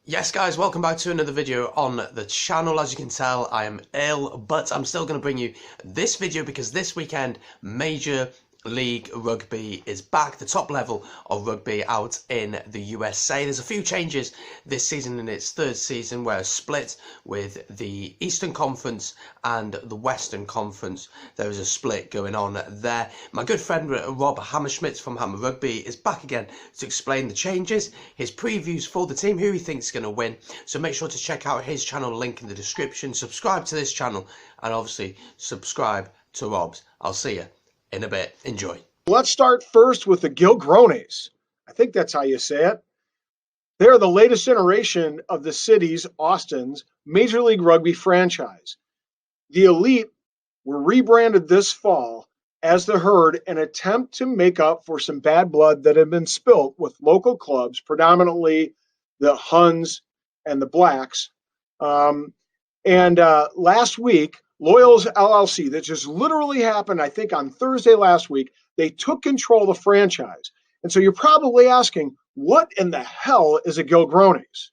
Yes guys, welcome back to another video on the channel. As you can tell, I am ill, but I'm still going to bring you this video because this weekend Major League Rugby is back, the top level of rugby out in the USA. There's a few changes this season in its third season, where a split with the Eastern Conference and the Western Conference. There is a split going on there. My good friend Rob Hammerschmidt from Hammer Rugby is back again to explain the changes, his previews for the team, who he thinks is going to win. So make sure to check out his channel, link in the description, subscribe to this channel, and obviously subscribe to Rob's. I'll see you in a bit. Enjoy. Let's start first with the Gilgrones. I think that's how you say it. They're the latest iteration of the city's, Austin's, Major League Rugby franchise. The Elite were rebranded this fall as the Herd, an attempt to make up for some bad blood that had been spilt with local clubs, predominantly the Huns and the Blacks. Last week, Loyals LLC, that just literally happened, I think, on Thursday last week, they took control of the franchise. And so you're probably asking, what in the hell is a Gilgrones?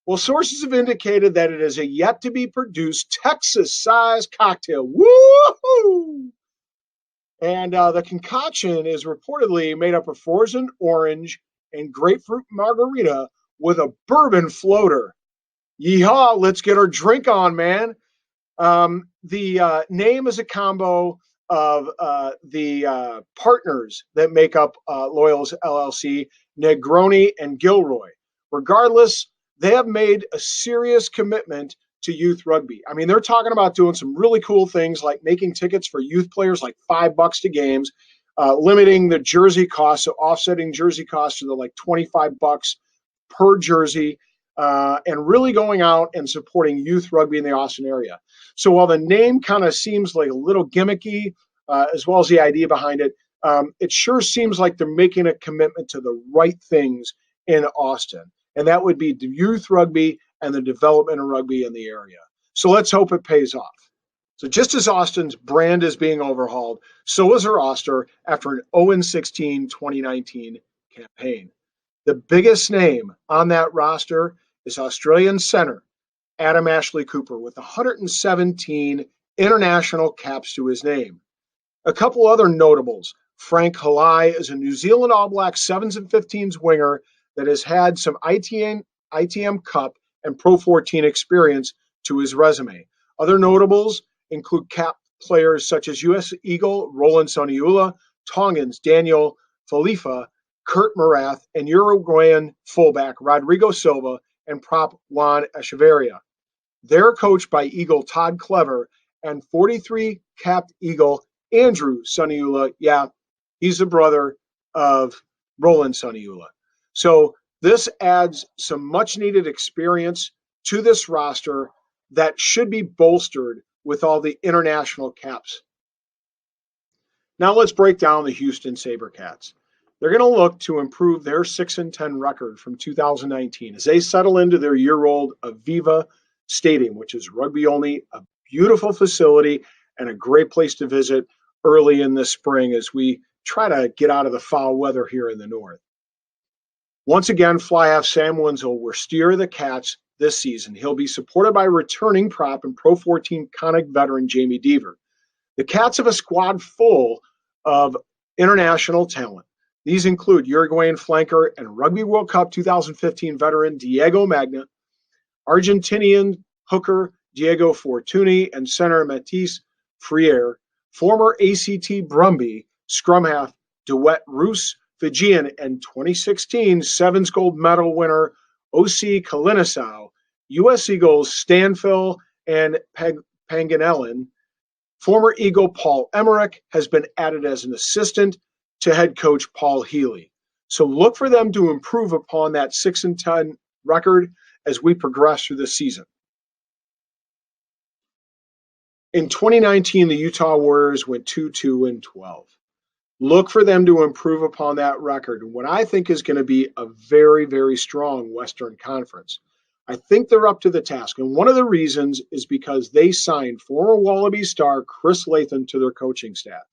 Well, sources have indicated that it is a yet-to-be-produced Texas-sized cocktail. Woo-hoo! And the concoction is reportedly made up of frozen orange and grapefruit margarita with a bourbon floater. Yeehaw, let's get our drink on, man. The name is a combo of the partners that make up Loyals LLC, Negroni and Gilroy. Regardless, they have made a serious commitment to youth rugby. I mean, they're talking about doing some really cool things like making tickets for youth players like $5 to games, limiting the jersey cost, so offsetting jersey costs to the like $25 per jersey, and really going out and supporting youth rugby in the Austin area. So while the name kind of seems like a little gimmicky, as well as the idea behind it, it sure seems like they're making a commitment to the right things in Austin. And that would be youth rugby and the development of rugby in the area. So let's hope it pays off. So just as Austin's brand is being overhauled, so is her roster after an 0-16 2019 campaign. The biggest name on that roster is Australian center Adam Ashley Cooper with 117 international caps to his name. A couple other notables. Frank Halai is a New Zealand All Blacks 7s and 15s winger that has had some ITM Cup and Pro 14 experience to his resume. Other notables include cap players such as U.S. Eagle Roland Soniula, Tongans Daniel Falifa, Kurt Marath, and Uruguayan fullback Rodrigo Silva and prop Juan Echeverria. They're coached by Eagle Todd Clever and 43 capped Eagle Andrew Soniula. Yeah, he's the brother of Roland Soniula. So this adds some much needed experience to this roster that should be bolstered with all the international caps. Now let's break down the Houston SaberCats. They're going to look to improve their 6-10 record from 2019 as they settle into their year-old Aviva Stadium, which is rugby only, a beautiful facility and a great place to visit early in the spring as we try to get out of the foul weather here in the north. Once again, fly half Sam Wenzel will steer the Cats this season. He'll be supported by returning prop and Pro 14 Conic veteran Jamie Deaver. The Cats have a squad full of international talent. These include Uruguayan flanker and Rugby World Cup 2015 veteran Diego Magna, Argentinian hooker Diego Fortuny, and center Matisse Friere, former ACT Brumby scrum half DeWet Roos, Fijian and 2016 Sevens gold medal winner O.C. Kalinisau, U.S. Eagles Stanfill and Panganellan. Former Eagle Paul Emmerich has been added as an assistant to head coach Paul Healy. So look for them to improve upon that 6-10 record as we progress through the season. In 2019, the Utah Warriors went 2-2-12. Look for them to improve upon that record, what I think is going to be a very, very strong Western Conference. I think they're up to the task, and one of the reasons is because they signed former Wallaby star Chris Latham to their coaching staff.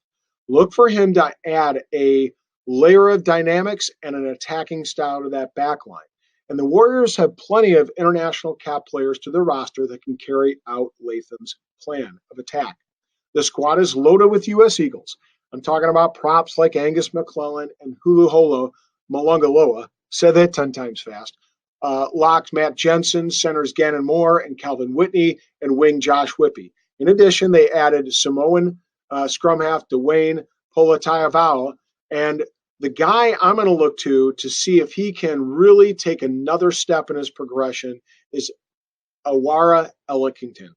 Look for him to add a layer of dynamics and an attacking style to that back line. And the Warriors have plenty of international cap players to their roster that can carry out Latham's plan of attack. The squad is loaded with U.S. Eagles. I'm talking about props like Angus McClellan and Hulu Holo Malungaloa. Said that 10 times fast. Locks Matt Jensen, centers Gannon Moore and Calvin Whitney, and wing Josh Whippy. In addition, they added Samoan scrum half Dwayne Politaiavao, and the guy I'm going to look to see if he can really take another step in his progression is Awara Ellington.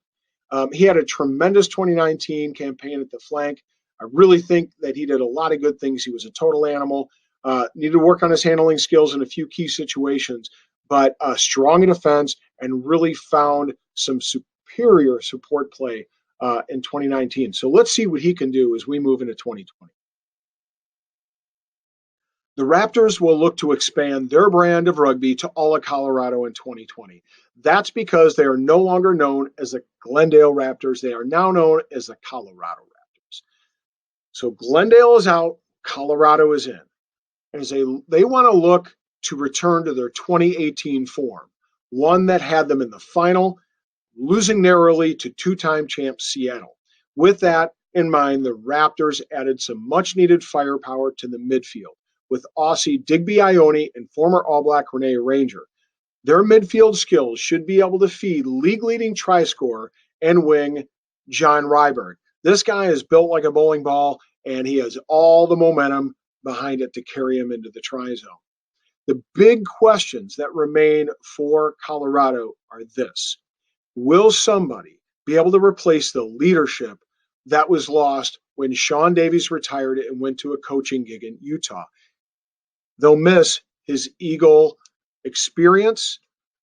He had a tremendous 2019 campaign at the flank. I really think that he did a lot of good things. He was a total animal. Needed to work on his handling skills in a few key situations, but strong in defense and really found some superior support play in 2019. So let's see what he can do as we move into 2020. The Raptors will look to expand their brand of rugby to all of Colorado in 2020. That's because they are no longer known as the Glendale Raptors. They are now known as the Colorado Raptors. So Glendale is out, Colorado is in. As they want to look to return to their 2018 form, one that had them in the final, losing narrowly to two-time champ Seattle. With that in mind, the Raptors added some much-needed firepower to the midfield with Aussie Digby Ione and former All Black Renee Ranger. Their midfield skills should be able to feed league-leading try scorer and wing John Ryberg. This guy is built like a bowling ball, and he has all the momentum behind it to carry him into the try zone. The big questions that remain for Colorado are this. Will somebody be able to replace the leadership that was lost when Sean Davies retired and went to a coaching gig in Utah? They'll miss his Eagle experience,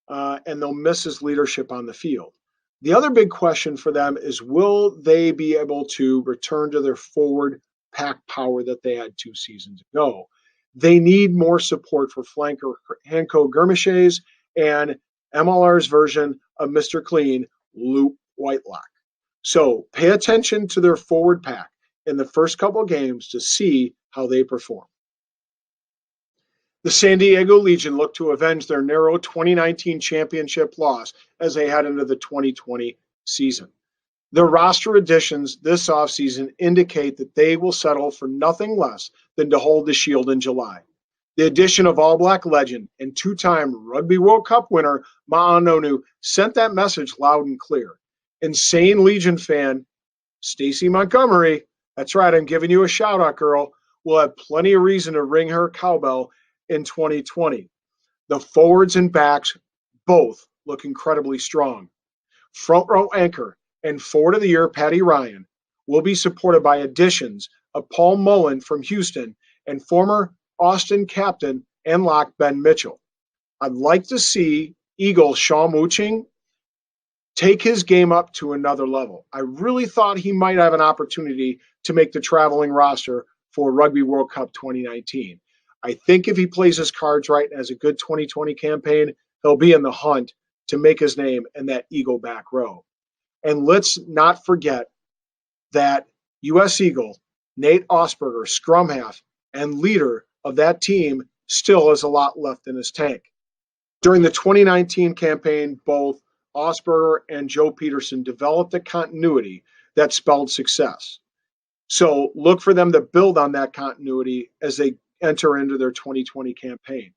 and they'll miss his leadership on the field. The other big question for them is, will they be able to return to their forward pack power that they had 2 seasons ago? They need more support for flanker Hanko Germishes and MLR's version of Mr. Clean, Luke Whitelock. So pay attention to their forward pack in the first couple games to see how they perform. The San Diego Legion look to avenge their narrow 2019 championship loss as they head into the 2020 season. Their roster additions this offseason indicate that they will settle for nothing less than to hold the Shield in July. The addition of All Black legend and 2-time Rugby World Cup winner Ma'anonu sent that message loud and clear. Insane Legion fan Stacey Montgomery, that's right, I'm giving you a shout out, girl, will have plenty of reason to ring her cowbell in 2020. The forwards and backs both look incredibly strong. Front row anchor and forward of the year Patty Ryan will be supported by additions of Paul Mullen from Houston and former Austin captain and lock Ben Mitchell. I'd like to see Eagle Sean Mooching take his game up to another level. I really thought he might have an opportunity to make the traveling roster for Rugby World Cup 2019. I think if he plays his cards right and has a good 2020 campaign, he'll be in the hunt to make his name in that Eagle back row. And let's not forget that U.S. Eagle, Nate Osberger, scrum half and leader of that team, still has a lot left in his tank. During the 2019 campaign, both Osberger and Joe Peterson developed a continuity that spelled success. So look for them to build on that continuity as they enter into their 2020 campaign.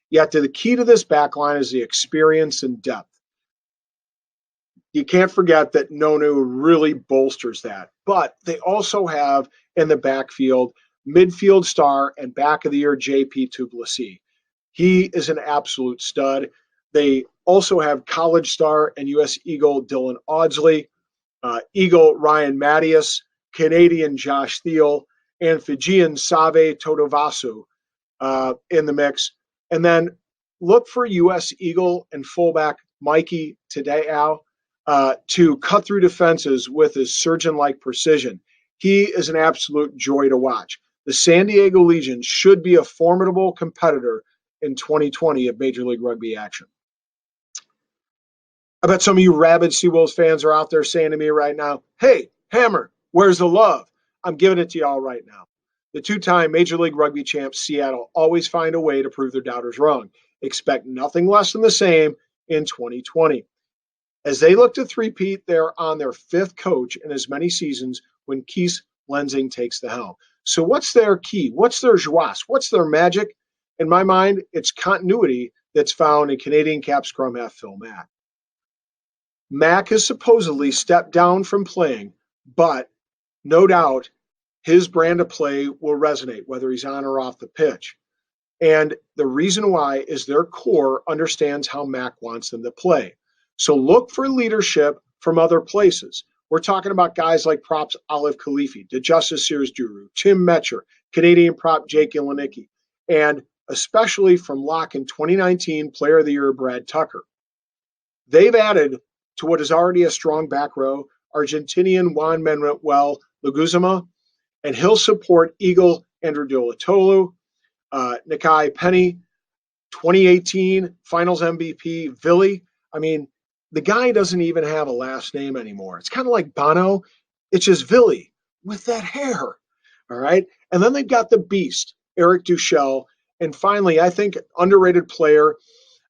Yet the key to this backline is the experience and depth. You can't forget that Nonu really bolsters that. But they also have in the backfield midfield star and back of the year JP Duplessis. He is an absolute stud. They also have college star and U.S. Eagle Dylan Audsley, Eagle Ryan Mattias, Canadian Josh Thiel, and Fijian Save Todovasu in the mix. And then look for U.S. Eagle and fullback Mikey Tadeo to cut through defenses with his surgeon-like precision. He is an absolute joy to watch. The San Diego Legion should be a formidable competitor in 2020 of Major League Rugby action. I bet some of you rabid Seawolves fans are out there saying to me right now, hey, Hammer, where's the love? I'm giving it to y'all right now. The 2-time Major League Rugby champs Seattle always find a way to prove their doubters wrong. expect nothing less than the same in 2020. As they look to three-peat, they're on their fifth coach in as many seasons when Keith Lensing takes the helm. So what's their key? What's their joie? What's their magic? In my mind, it's continuity that's found in Canadian cap scrum half Phil Mack. Mack has supposedly stepped down from playing, but no doubt his brand of play will resonate, whether he's on or off the pitch. And the reason why is their core understands how Mack wants them to play. So look for leadership from other places. We're talking about guys like props Olive Khalifi, DeJustice Sears-Duru, Tim Metcher, Canadian prop Jake Ilinicki, and especially from lock in 2019 Player of the Year Brad Tucker. They've added to what is already a strong back row Argentinian Juan Manuel Laguzama, and he'll support Eagle Andrew Dolatolu, Nikai Penny, 2018 Finals MVP Villy. I mean, the guy doesn't even have a last name anymore. It's kind of like Bono. It's just Villy with that hair. All right. And then they've got the beast, Eric Duchel. And finally, I think underrated player,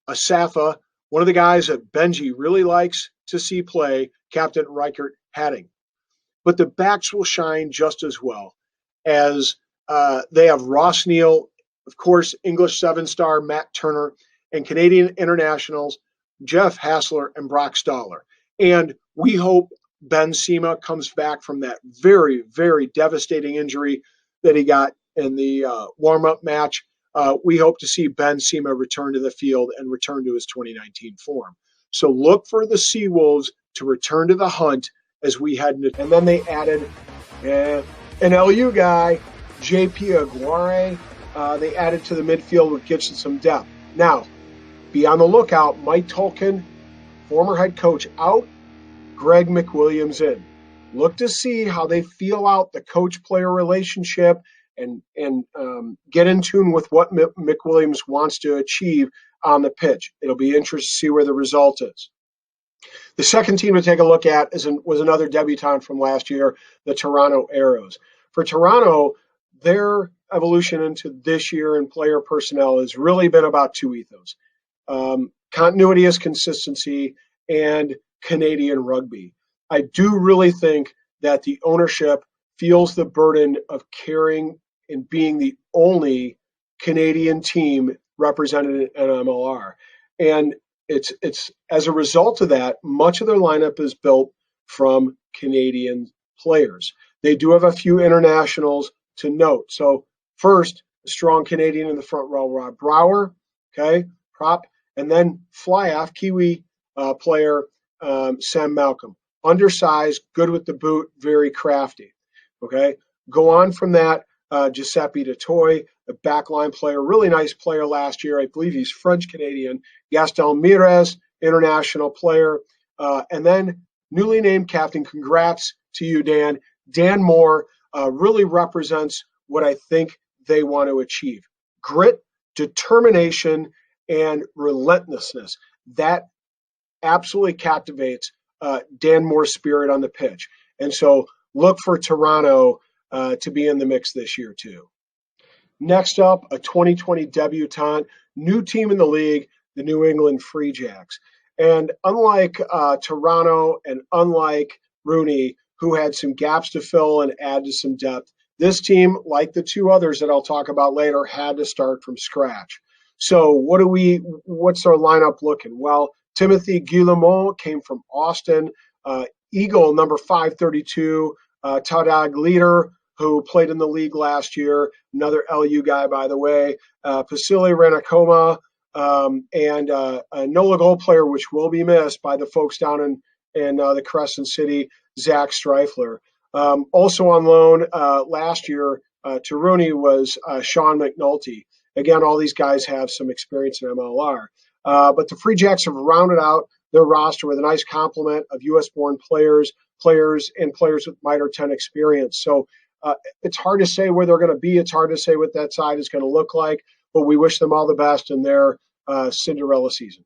Asafa, one of the guys that Benji really likes to see play, Captain Reichert Hadding. But the backs will shine just as well as they have Ross Neal, of course, English 7-star Matt Turner, and Canadian internationals Jeff Hassler and Brock Stoller. And we hope Ben Sema comes back from that very, very devastating injury that he got in the warm-up match. We hope to see Ben Sema return to the field and return to his 2019 form. So look for the Seawolves to return to the hunt as we head into. And then they added an LU guy, JP Aguirre. They added to the midfield, which gives them some depth. Now, be on the lookout. Mike Tolkien, former head coach, out. Greg McWilliams in. Look to see how they feel out the coach-player relationship and get in tune with what McWilliams wants to achieve on the pitch. It'll be interesting to see where the result is. The second team to take a look at was another debutant from last year, the Toronto Arrows. For Toronto, their evolution into this year in player personnel has really been about two ethos. Continuity as consistency and Canadian rugby. I do really think that the ownership feels the burden of carrying and being the only Canadian team represented in MLR. And it's as a result of that, much of their lineup is built from Canadian players. They do have a few internationals to note. So first, a strong Canadian in the front row, Rob Brower, okay, prop, and then fly-off Kiwi player Sam Malcolm. Undersized, good with the boot, very crafty, okay? Go on from that, Giuseppe DeToy, the backline player, really nice player last year. I believe he's French-Canadian. Gaston Mires, international player. And then newly named captain, congrats to you, Dan. Dan Moore really represents what I think they want to achieve. Grit, determination, and relentlessness. That absolutely captivates Dan Moore's spirit on the pitch. And so look for Toronto to be in the mix this year too. Next up, a 2020 debutante, new team in the league, the New England Free Jacks. And unlike Toronto and unlike Rooney, who had some gaps to fill and add to some depth, this team, like the two others that I'll talk about later, had to start from scratch. So what's our lineup looking? Well, Timothy Guillemot came from Austin. Eagle, number 532, Tadag Leader, who played in the league last year, another LU guy, by the way. Pasili Ranakoma, and a NOLA goal player, which will be missed by the folks down in the Crescent City, Zach Streifler. Also on loan last year to Rooney was Sean McNulty. Again, all these guys have some experience in MLR. But the Free Jacks have rounded out their roster with a nice complement of U.S.-born players, and players with Mitre 10 experience. So it's hard to say where they're going to be. It's hard to say what that side is going to look like, but we wish them all the best in their Cinderella season.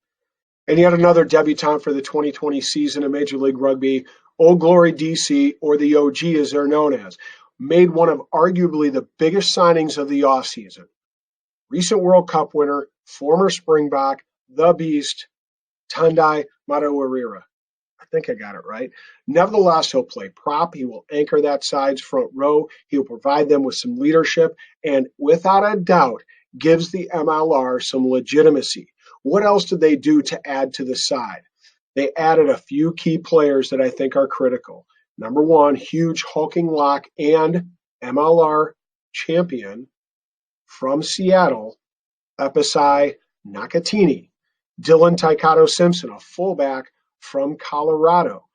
And yet another debutante for the 2020 season in Major League Rugby, Old Glory DC, or the OG as they're known as, made one of arguably the biggest signings of the offseason. recent World Cup winner, former Springbok, the Beast, Tandai Matawarira. I think I got it right. Nevertheless, he'll play prop. He will anchor that side's front row. He'll provide them with some leadership and, without a doubt, gives the MLR some legitimacy. What else did they do to add to the side? They added a few key players that I think are critical. Number one, huge hulking lock and MLR champion from Seattle, Episai Nakatini. Dylan Taikato Simpson, a fullback from Colorado.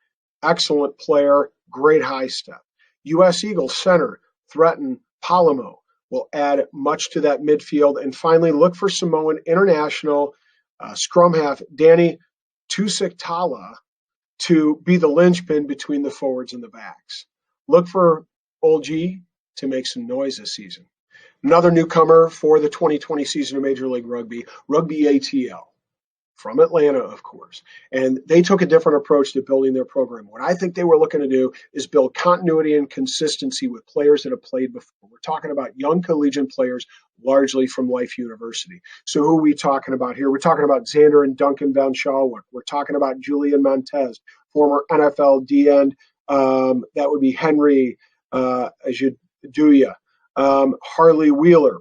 Excellent player, great high step. U.S. Eagles center, Threaten Palamo, will add much to that midfield. And finally, look for Samoan international scrum half Danny Tusiktala to be the linchpin between the forwards and the backs. Look for Old G to make some noise this season. Another newcomer for the 2020 season of Major League Rugby, Rugby ATL. From Atlanta, of course. And they took a different approach to building their program. What I think they were looking to do is build continuity and consistency with players that have played before. We're talking about young collegiate players, largely from Life University. So who are we talking about here? We're talking about Xander and Duncan Van Schaalwick. We're talking about Julian Montez, former NFL D-end. That would be Henry Ajuduya. Harley Wheeler,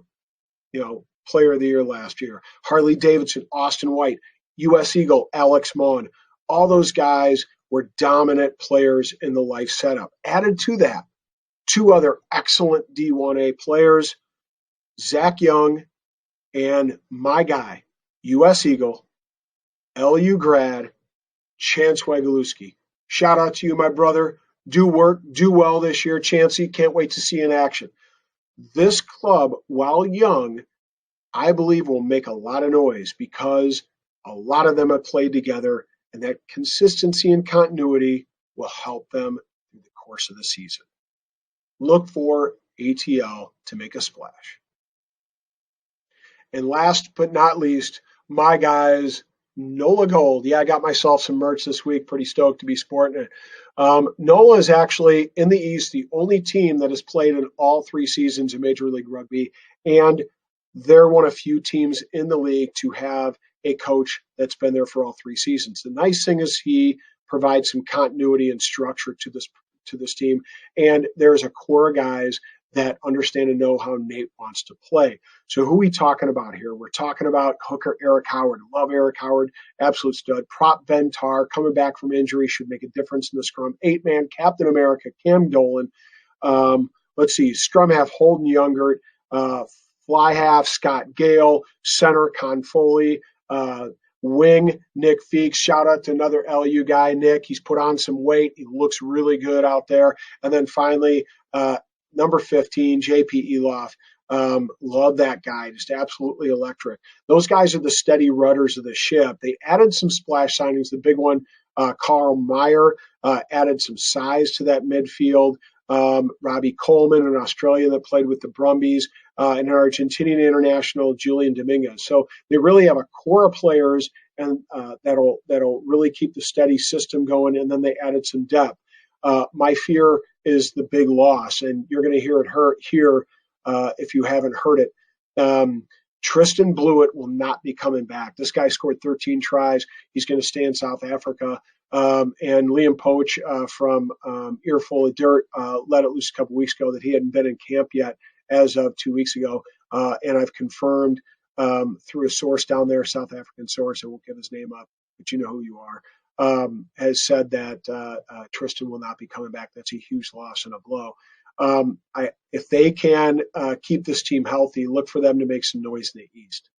player of the year last year. Harley Davidson, Austin White, U.S. Eagle, Alex Mon. All those guys were dominant players in the Life setup. Added to that, two other excellent D1A players, Zach Young and my guy, U.S. Eagle, LU grad, Chance Wagalewski. Shout out to you, my brother. Do well this year, Chancey. Can't wait to see you in action. This club, while young, I believe will make a lot of noise because a lot of them have played together, and that consistency and continuity will help them through the course of the season. Look for ATL to make a splash. And last but not least, my guys, NOLA Gold. Yeah, I got myself some merch this week. Pretty stoked to be sporting it. NOLA is actually, in the East, the only team that has played in all 3 seasons of Major League Rugby, and they're one of few teams in the league to have a coach that's been there for all 3 seasons. The nice thing is he provides some continuity and structure to this team, and there's a core of guys that understand and know how Nate wants to play. So who are we talking about here? We're talking about hooker Eric Howard. Love Eric Howard, absolute stud. Prop Ben Tarr, coming back from injury, should make a difference in the scrum. 8-man Captain America, Cam Dolan. Let's see, scrum half Holden Youngert, fly half Scott Gale, center Con Foley, wing Nick Feeks. Shout out to another LU guy, Nick. He's put on some weight. He looks really good out there. And then finally, number 15, JP Eloff. Love that guy. Just absolutely electric. Those guys are the steady rudders of the ship. They added some splash signings. The big one, Carl Meyer, added some size to that midfield. Robbie Coleman, an Australian that played with the Brumbies, and an Argentinian international, Julian Dominguez. So they really have a core of players and that'll really keep the steady system going, and then they added some depth. My fear is the big loss, and you're going to hear it here if you haven't heard it. Tristan Blewett will not be coming back. This guy scored 13 tries. He's going to stay in South Africa. And Liam Poach from Earful of Dirt let it loose a couple weeks ago that he hadn't been in camp yet as of 2 weeks ago. And I've confirmed through a source down there, South African source, I won't give his name up, but you know who you are, has said that Tristan will not be coming back. That's a huge loss and a blow. If they can keep this team healthy, look for them to make some noise in the East.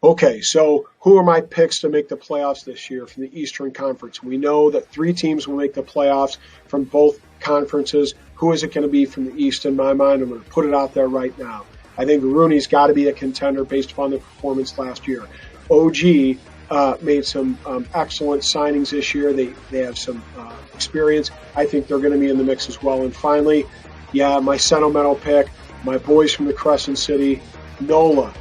Okay, so who are my picks to make the playoffs this year from the Eastern Conference? We know that 3 teams will make the playoffs from both conferences. Who is it going to be from the East in my mind? I'm going to put it out there right now. I think Rooney's got to be a contender based upon the performance last year. OG made some excellent signings this year. They have some experience. I think they're going to be in the mix as well. And finally, my sentimental pick, my boys from the Crescent City, NOLA.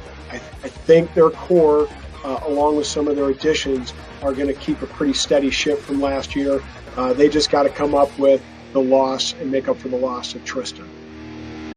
I think their core, along with some of their additions, are going to keep a pretty steady ship from last year. They just got to come up with the loss and make up for the loss of Tristan.